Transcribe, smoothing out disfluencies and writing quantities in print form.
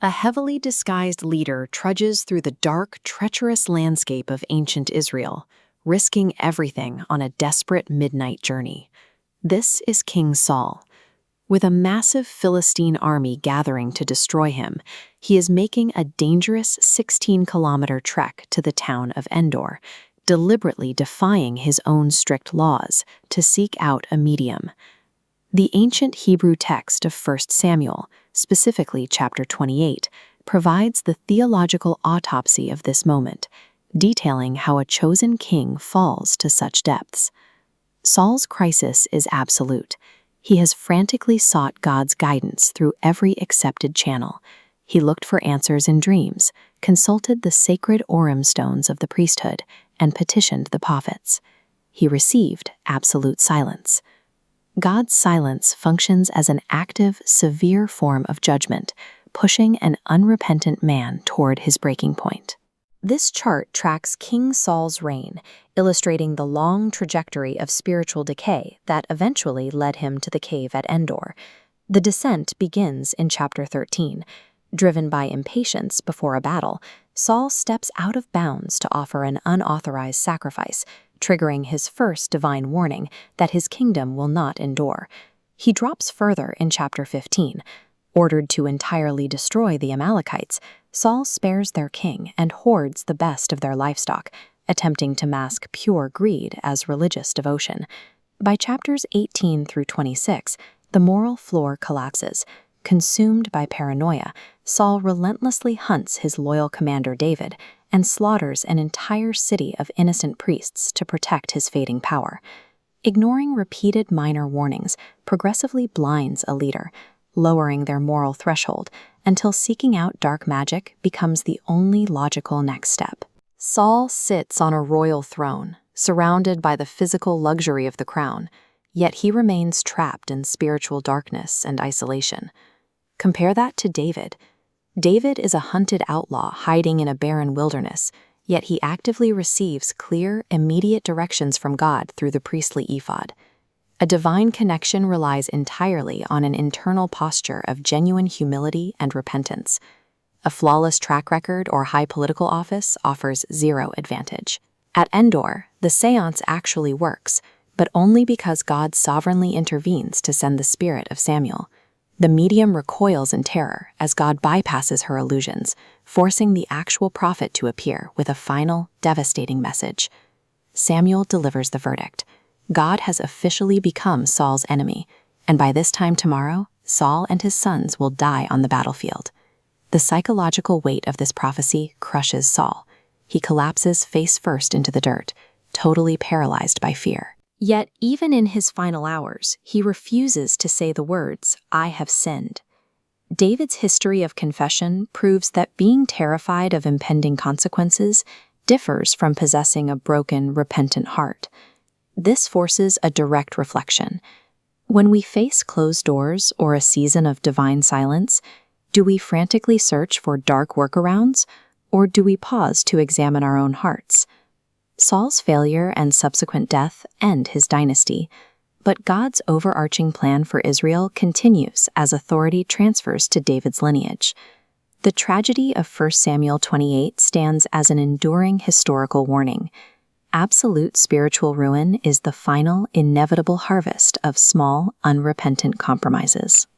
A heavily disguised leader trudges through the dark, treacherous landscape of ancient Israel, risking everything on a desperate midnight journey. This is King Saul. With a massive Philistine army gathering to destroy him, he is making a dangerous 16-kilometer trek to the town of Endor, deliberately defying his own strict laws to seek out a medium. The ancient Hebrew text of 1 Samuel, specifically chapter 28, provides the theological autopsy of this moment, detailing how a chosen king falls to such depths. Saul's crisis is absolute. He has frantically sought God's guidance through every accepted channel. He looked for answers in dreams, consulted the sacred Urim stones of the priesthood, and petitioned the prophets. He received absolute silence. God's silence functions as an active, severe form of judgment, pushing an unrepentant man toward his breaking point. This chart tracks King Saul's reign, illustrating the long trajectory of spiritual decay that eventually led him to the cave at Endor. The descent begins in chapter 13. Driven by impatience before a battle, Saul steps out of bounds to offer an unauthorized sacrifice, triggering his first divine warning that his kingdom will not endure. He drops further in chapter 15. Ordered to entirely destroy the Amalekites, Saul spares their king and hoards the best of their livestock, attempting to mask pure greed as religious devotion. By chapters 18 through 26, the moral floor collapses. Consumed by paranoia, Saul relentlessly hunts his loyal commander David and slaughters an entire city of innocent priests to protect his fading power. Ignoring repeated minor warnings progressively blinds a leader, lowering their moral threshold until seeking out dark magic becomes the only logical next step. Saul sits on a royal throne, surrounded by the physical luxury of the crown, yet he remains trapped in spiritual darkness and isolation. Compare that to David. David is a hunted outlaw hiding in a barren wilderness, yet he actively receives clear, immediate directions from God through the priestly ephod. A divine connection relies entirely on an internal posture of genuine humility and repentance. A flawless track record or high political office offers zero advantage. At Endor, the seance actually works, but only because God sovereignly intervenes to send the spirit of Samuel. The medium recoils in terror as God bypasses her illusions, forcing the actual prophet to appear with a final, devastating message. Samuel delivers the verdict. God has officially become Saul's enemy, and by this time tomorrow, Saul and his sons will die on the battlefield. The psychological weight of this prophecy crushes Saul. He collapses face first into the dirt, totally paralyzed by fear. Yet, even in his final hours, he refuses to say the words, "I have sinned." David's history of confession proves that being terrified of impending consequences differs from possessing a broken, repentant heart. This forces a direct reflection. When we face closed doors or a season of divine silence, do we frantically search for dark workarounds, or do we pause to examine our own hearts? Saul's failure and subsequent death end his dynasty, but God's overarching plan for Israel continues as authority transfers to David's lineage. The tragedy of 1 Samuel 28 stands as an enduring historical warning. Absolute spiritual ruin is the final, inevitable harvest of small, unrepentant compromises.